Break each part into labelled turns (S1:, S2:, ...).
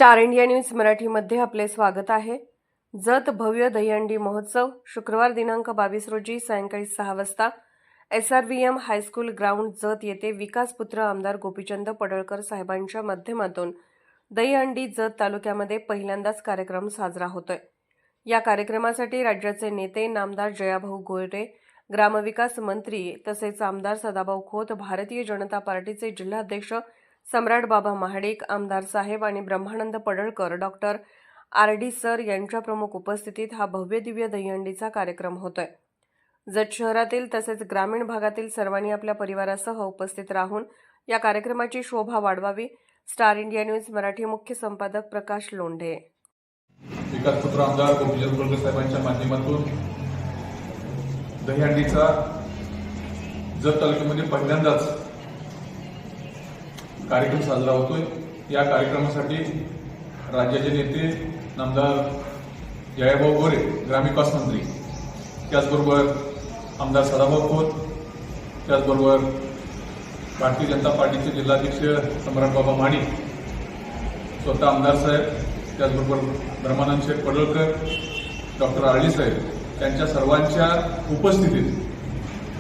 S1: Star India news मराठीमध्ये आपले स्वागत आहे। जत भव्य दहीहंडी महोत्सव शुक्रवार दिनांक 22 रोजी सायंकाळी 6 वाजता SRVM हायस्कूल ग्राउंड जत येथे विकासपुत्र आमदार गोपीचंद पडळकर साहेबांच्या माध्यमातून दहीहंडी जत तालुक्यामध्ये पहिल्यांदाच कार्यक्रम साजरा होतोय। या कार्यक्रमासाठी राज्याचे नेते नामदार जयाभाऊ गोरे, ग्रामविकास मंत्री तसेच आमदार सदाभाऊ खोत, भारतीय जनता पार्टीचे जिल्हाध्यक्ष सम्राट बाबा महाडिक, आमदार साहेब आणि ब्रह्मानंद पडळकर, डॉक्टर RD सर यांच्या प्रमुख उपस्थितीत हा भव्य दिव्य दहीहंडीचा कार्यक्रम होतोय। जत शहरातील तसेच ग्रामीण भागातील सर्वांनी आपल्या परिवारासह उपस्थित राहून या कार्यक्रमाची शोभा वाढवावी। स्टार इंडिया न्यूज मराठी मुख्य संपादक प्रकाश लोंढे।
S2: विकासपुत्र आमदार गोपीचंद पडळकर साहेबांच्या माध्यमातून दहीहंडीचा जत तालुक्यामध्ये पहिल्यांदाच कार्यक्रम साजरा होतोय। या कार्यक्रमासाठी राज्याचे नेते नामदार जयाभाऊ गोरे, ग्रामविकास मंत्री, त्याचबरोबर आमदार सदाभाऊ खोत, त्याचबरोबर भारतीय जनता पार्टीचे जिल्हाध्यक्ष सम्राट बाबा महाडिक, स्वतः आमदार साहेब, त्याचबरोबर ब्रह्मानंद पडळकर, डॉक्टर RD साहेब यांच्या सर्वांच्या उपस्थितीत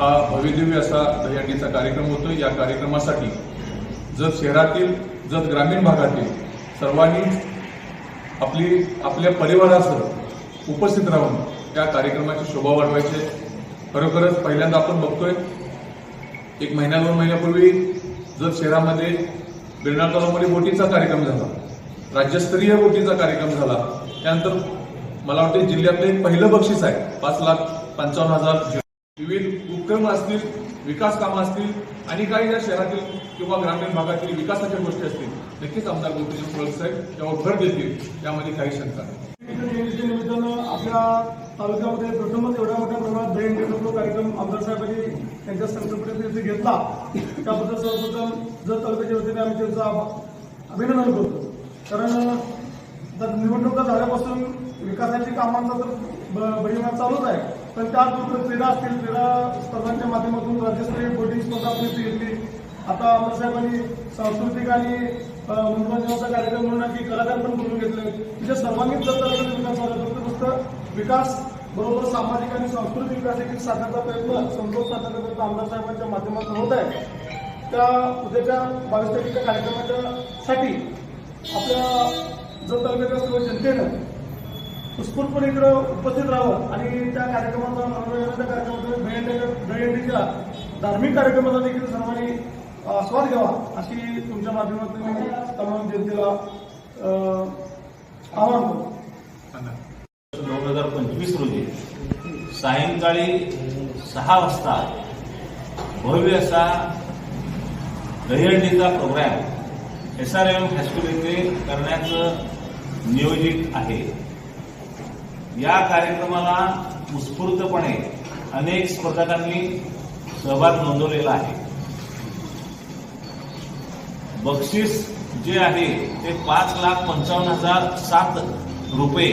S2: हा भव्यदिव्य असा दहीहंडीचा कार्यक्रम होतोय। या कार्यक्रमासाठी जत शहरातील, जत ग्रामीण भागातील सर्वांनी आपल्या परिवारासह उपस्थित राहून या कार्यक्रमाची शोभा वाढवायची। खरोखरच पहिल्यांदा आपण बघतोय, एक महिना 2 महिन्यापूर्वी जत शहरामध्ये बिरनाळ तलावामध्ये बोटीचा कार्यक्रम झाला, राज्यस्तरीय बोटीचा कार्यक्रम झाला। त्यानंतर मला वाटते जिल्ह्यातलं एक पहिलं बक्षीस आहे 5,55,000। विविध उपक्रम असतील, विकास कामं असतील आणि काही ज्या शहरातील किंवा ग्रामीण भागातील विकासाच्या गोष्टी असतील, नक्कीच आमदार गोपीचंद पडळकर साहेब त्यावर भर देतील, त्यामध्ये काही शंका नाही।
S3: निमित्तानं आपल्या तालुक्यामध्ये प्रथमच एवढ्या मोठ्या प्रमाणात दहीहंडी कार्यक्रम आमदार साहेबांनी त्यांच्या संकल्पनेत घेतला, त्याबद्दल सर्वप्रथम जत तालुक्याच्या वतीने आम्ही त्यांचं अभिनंदन करतो। कारण निवडणुका झाल्यापासून विकासाची कामांचा तर बहिमान चालूच आहे, पण त्याचबरोबर क्रीडा असतील, क्रीडा स्पर्धांच्या माध्यमातून राज्यस्तरीय बोटिंग स्पर्धा आपण घेतली। आता आमदार साहेबांनी सांस्कृतिक आणि मनोरंजनाचा कार्यक्रम म्हणून की कलाकार पण करून घेतले। तिथे सर्वांगीण जत तालुक्याचा विकास झाला, फक्त विकास बरोबर सामाजिक आणि सांस्कृतिक विकासाची साधण्याचा प्रयत्न, समतोल साधण्याचा प्रयत्न आमदार साहेबांच्या माध्यमातून होत आहे। त्या उद्याच्या 22 तारखेच्या कार्यक्रमाच्या साठी आपल्या जत तालुक्याच्या सर्व जनतेनं उत्स्फूर्तपणे इकडे उपस्थित राहावं आणि त्या कार्यक्रमाचा, मनोरंजनाच्या कार्यक्रमाचा, दहीहंडीच्या धार्मिक कार्यक्रमाचा देखील सर्वांनी आस्वाद घ्यावा, अशी तुमच्या माध्यमातून मी तमाम जनतेला आवाहन करतो।
S4: 2025 रोजी सायंकाळी 6 वाजता भव्य असा दहीहंडीचा प्रोग्राम SRVM हायस्कूल येथे करण्याचं नियोजित आहे। या कार्यक्रमाला उत्स्फूर्तपणे अनेक स्पर्धकांनी सहभाग नोंदवलेला आहे। बक्षीस जे आहे ते 5,55,007 रुपये,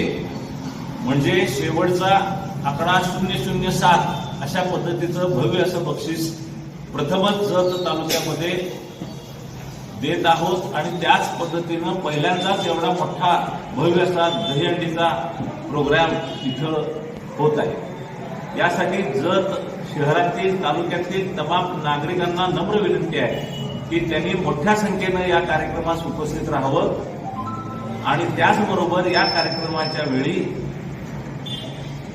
S4: म्हणजे शेवटचा आकडा 007 अशा पद्धतीचं भव्य असं बक्षीस प्रथमच जत तालुक्यामध्ये देत आहोत आणि त्याच पद्धतीनं पहिल्यांदाच एवढा मोठा भव्य असा दहीहंडीचा प्रोग्राम इथं होत आहे। यासाठी जत शहरातील, तालुक्यातील तमाम नागरिकांना नम्र विनंती आहे की त्यांनी मोठ्या संख्येनं या कार्यक्रमास उपस्थित राहावं आणि त्याचबरोबर या कार्यक्रमाच्या वेळी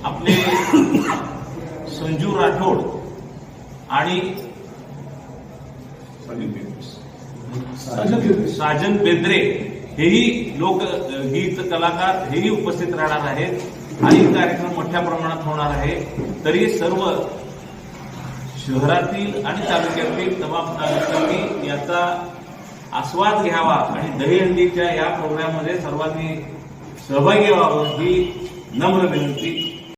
S4: आपले संजू राठोड आणि साजन बेंद्रे हेही लोकगीत कलाकार हेही उपस्थित राहणार आहेत आणि कार्यक्रम मोठ्या प्रमाणात होणार आहे। तरी सर्व शहरातील आणि तालुक्यातील तमाम नागरिकांनी याचा आस्वाद घ्यावा आणि दहीहंडीच्या या प्रोग्राममध्ये सर्वांनी सहभागी व्हावं ही नम्र विनंती